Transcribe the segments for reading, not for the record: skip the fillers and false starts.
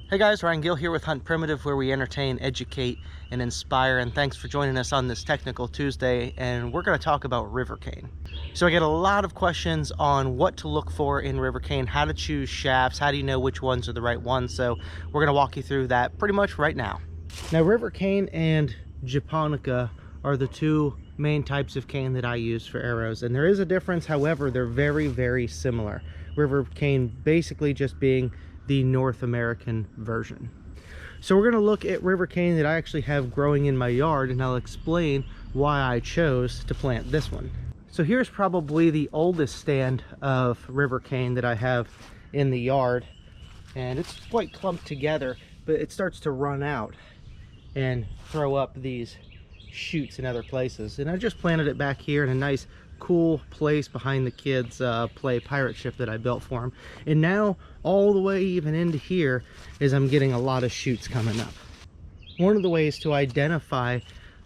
Hey guys, Ryan Gill here with Hunt Primitive, where we entertain, educate, and inspire. And thanks for joining us on this Technical Tuesday. And we're going to talk about river cane. So I get a lot of questions on what to look for in river cane, how to choose shafts, how do you know which ones are the right ones. So we're going to walk you through that pretty much right now. Now, river cane and japonica are the two main types of cane that I use for arrows. And there is a difference, however, they're very, very similar. River cane basically just being the North American version. So we're going to look at river cane that I actually have growing in my yard, and I'll explain why I chose to plant this one. So here's probably the oldest stand of river cane that I have in the yard, and it's quite clumped together, but it starts to run out and throw up these shoots in other places. And I just planted it back here in a nice cool place behind the kids play pirate ship that I built for them. And now all the way even into here is I'm getting a lot of shoots coming up. One of the ways to identify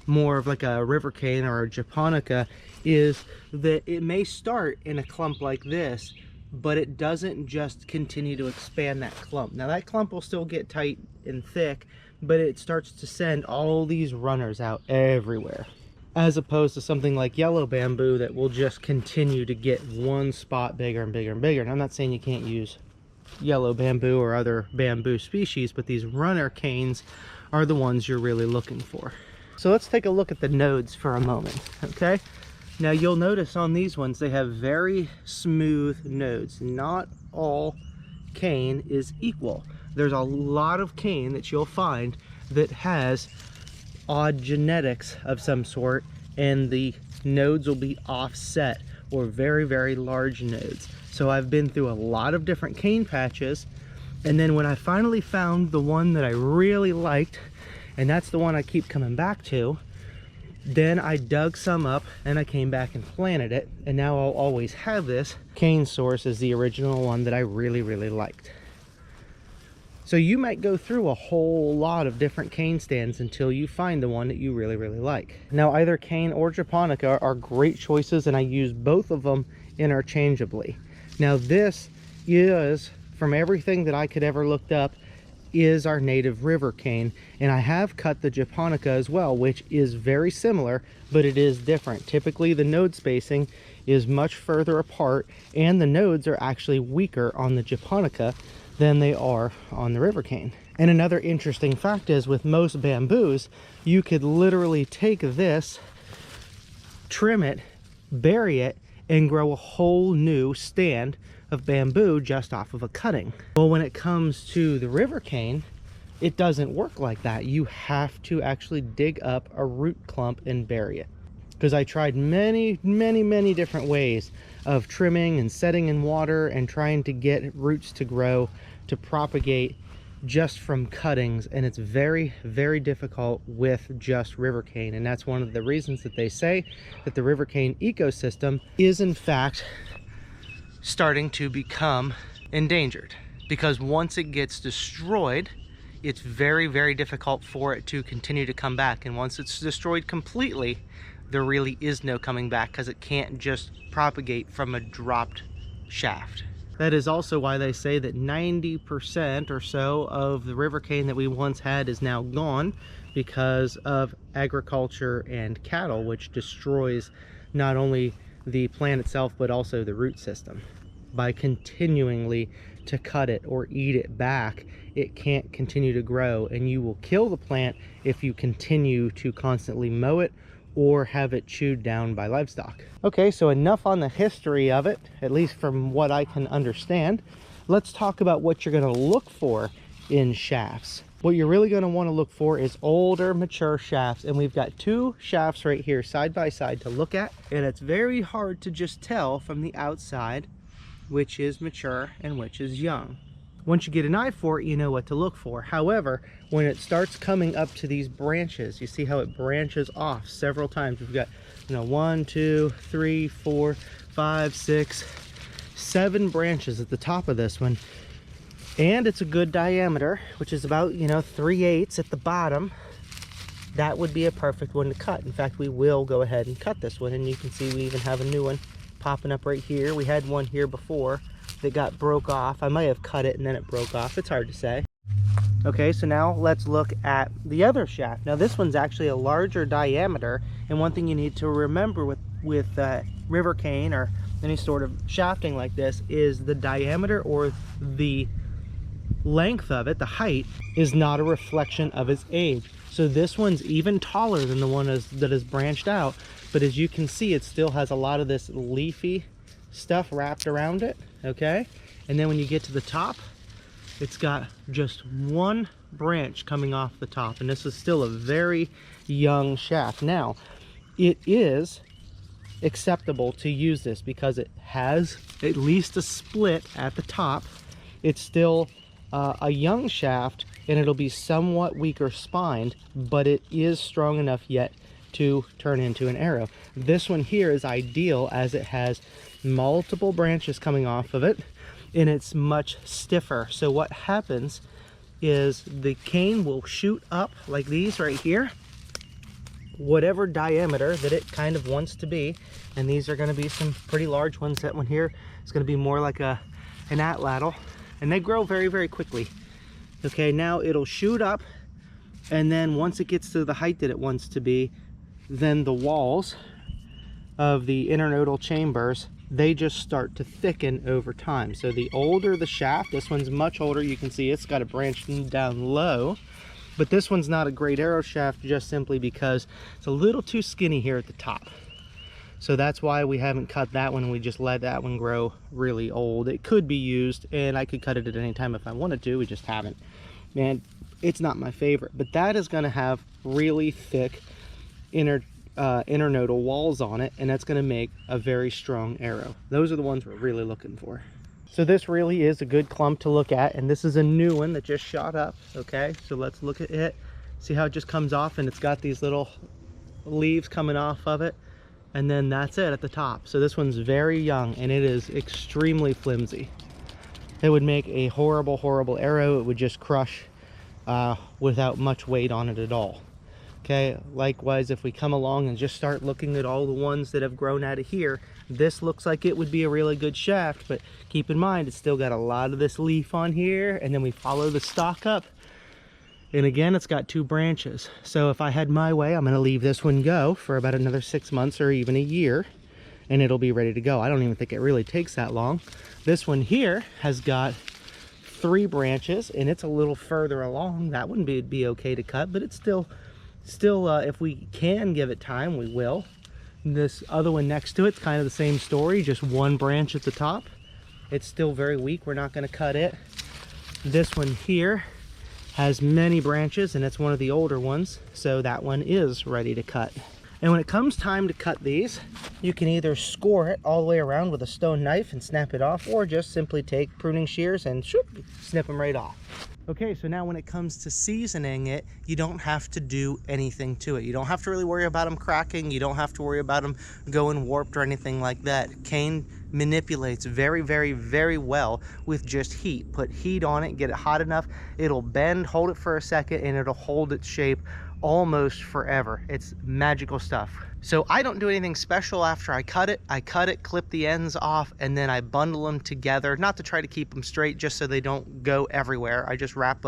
more of like a river cane or a japonica is that it may start in a clump like this, but it doesn't just continue to expand that clump. Now that clump will still get tight and thick, but it starts to send all these runners out everywhere, as opposed to something like yellow bamboo that will just continue to get one spot bigger and bigger and bigger. And I'm not saying you can't use yellow bamboo or other bamboo species, but these runner canes are the ones you're really looking for. So let's take a look at the nodes for a moment, okay? Now you'll notice on these ones, they have very smooth nodes. Not all cane is equal. There's a lot of cane that you'll find that has odd genetics of some sort, and the nodes will be offset or very, very large nodes. So I've been through a lot of different cane patches, and then when I finally found the one that I really liked, and that's the one I keep coming back to, then I dug some up and I came back and planted it, and now I'll always have this cane source as the original one that I really, really liked. So you might go through a whole lot of different cane stands until you find the one that you really, really like. Now either cane or japonica are great choices, and I use both of them interchangeably. Now this is, from everything that I could ever looked up, is our native river cane, and I have cut the japonica as well, which is very similar, but it is different. Typically the node spacing is much further apart, and the nodes are actually weaker on the japonica than they are on the river cane. And another interesting fact is, with most bamboos, you could literally take this, trim it, bury it, and grow a whole new stand of bamboo just off of a cutting. Well, when it comes to the river cane, it doesn't work like that. You have to actually dig up a root clump and bury it. Because I tried many, many, many different ways of trimming and setting in water and trying to get roots to grow, to propagate just from cuttings, and it's very, very difficult with just river cane. And that's one of the reasons that they say that the river cane ecosystem is in fact starting to become endangered, because once it gets destroyed, it's very, very difficult for it to continue to come back. And once it's destroyed completely, there really is no coming back, because it can't just propagate from a dropped shaft. That is also why they say that 90% or so of the river cane that we once had is now gone, because of agriculture and cattle, which destroys not only the plant itself but also the root system. By continually to cut it or eat it back, it can't continue to grow, and you will kill the plant if you continue to constantly mow it or have it chewed down by livestock. Okay, so enough on the history of it, at least from what I can understand. Let's talk about what you're going to look for in shafts. What you're really going to want to look for is older, mature shafts, and we've got two shafts right here side by side to look at, and it's very hard to just tell from the outside which is mature and which is young. Once you get an eye for it, you know what to look for. However, when it starts coming up to these branches, you see how it branches off several times. We've got, 1, 2, 3, 4, 5, 6, 7 branches at the top of this one. And it's a good diameter, which is about, 3/8 at the bottom. That would be a perfect one to cut. In fact, we will go ahead and cut this one, and you can see we even have a new one popping up right here. We had one here before that got broke off. I might have cut it and then it broke off. It's hard to say. Okay, so now let's look at the other shaft. Now this one's actually a larger diameter, and one thing you need to remember with river cane or any sort of shafting like this is the diameter or the length of it, the height, is not a reflection of its age. So this one's even taller than the one that is branched out, but as you can see, it still has a lot of this leafy stuff wrapped around it, okay? And then when you get to the top, it's got just one branch coming off the top, and this is still a very young shaft. Now, it is acceptable to use this because it has at least a split at the top. It's still a young shaft, and it'll be somewhat weaker spined, but it is strong enough yet to turn into an arrow. This one here is ideal as it has multiple branches coming off of it, and it's much stiffer. So what happens is the cane will shoot up like these right here, whatever diameter that it kind of wants to be, and these are going to be some pretty large ones. That one here is going to be more like an atlatl, and they grow very, very quickly. Okay, now it'll shoot up, and then once it gets to the height that it wants to be, then the walls of the internodal chambers, they just start to thicken over time. So the older the shaft, this one's much older, you can see it's got a branch down low, but this one's not a great arrow shaft just simply because it's a little too skinny here at the top. So that's why we haven't cut that one, and we just let that one grow really old. It could be used, and I could cut it at any time if I wanted to, we just haven't. Man, it's not my favorite, but that is gonna have really thick internodal walls on it, and that's going to make a very strong arrow. Those are the ones we're really looking for. So this really is a good clump to look at, and this is a new one that just shot up. Okay, so let's look at it, see how it just comes off, and it's got these little leaves coming off of it, and then that's it at the top. So this one's very young, and it is extremely flimsy. It would make a horrible, horrible arrow. It would just crush without much weight on it at all. Okay, likewise, if we come along and just start looking at all the ones that have grown out of here, this looks like it would be a really good shaft, but keep in mind, it's still got a lot of this leaf on here, and then we follow the stalk up, and again, it's got two branches. So if I had my way, I'm gonna leave this one go for about another 6 months or even a year, and it'll be ready to go. I don't even think it really takes that long. This one here has got 3 branches, and it's a little further along. That wouldn't be okay to cut, but it's still if we can give it time, we will. This other one next to it's kind of the same story, just one branch at the top. It's still very weak, we're not going to cut it. This one here has many branches, and it's one of the older ones, so that one is ready to cut. And when it comes time to cut these, you can either score it all the way around with a stone knife and snap it off, or just simply take pruning shears and shoop, snip them right off. Okay, so now when it comes to seasoning it, you don't have to do anything to it. You don't have to really worry about them cracking. You don't have to worry about them going warped or anything like that. Cane manipulates very, very, very well with just heat. Put heat on it, get it hot enough, it'll bend, hold it for a second, and it'll hold its shape almost forever. It's magical stuff. So I don't do anything special after I cut it. I cut it, clip the ends off, and then I bundle them together, not to try to keep them straight, just so they don't go everywhere. I just wrap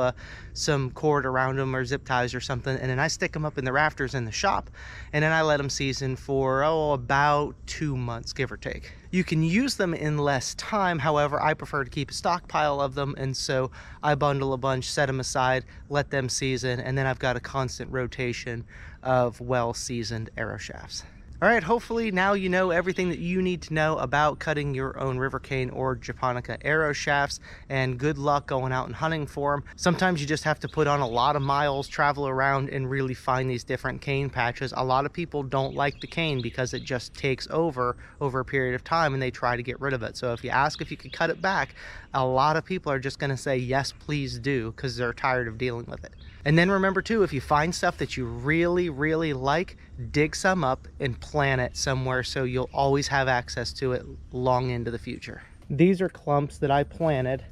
some cord around them or zip ties or something, and then I stick them up in the rafters in the shop, and then I let them season for about 2 months, give or take. You can use them in less time. However, I prefer to keep a stockpile of them, and so I bundle a bunch, set them aside, let them season, and then I've got a constant rotation of well-seasoned arrow shafts. All right, hopefully now you know everything that you need to know about cutting your own river cane or japonica arrow shafts, and good luck going out and hunting for them. Sometimes you just have to put on a lot of miles, travel around, and really find these different cane patches. A lot of people don't like the cane because it just takes over a period of time, and they try to get rid of it. So if you ask if you could cut it back, a lot of people are just gonna say, yes, please do, because they're tired of dealing with it. And then remember too, if you find stuff that you really, really like, dig some up and plant it somewhere so you'll always have access to it long into the future. These are clumps that I planted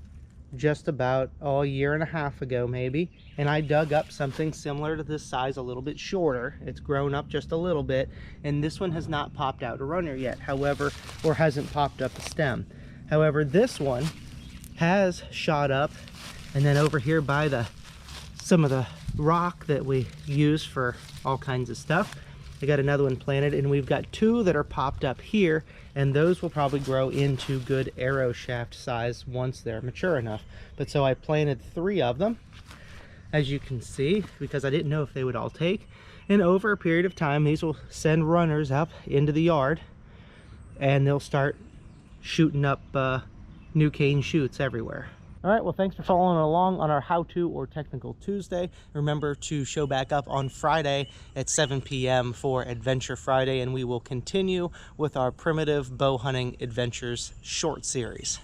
just about a year and a half ago maybe, and I dug up something similar to this size, a little bit shorter. It's grown up just a little bit, and this one has not popped out a runner yet, however, or hasn't popped up a stem. However, this one has shot up, and then over here by the some of the rock that we use for all kinds of stuff. I got another one planted, and we've got 2 that are popped up here, and those will probably grow into good arrow shaft size once they're mature enough. But so I planted 3 of them, as you can see, because I didn't know if they would all take. And over a period of time, these will send runners up into the yard, and they'll start shooting up new cane shoots everywhere. All right, well, thanks for following along on our How-To or Technical Tuesday. Remember to show back up on Friday at 7 p.m. for Adventure Friday, and we will continue with our Primitive Bow Hunting Adventures short series.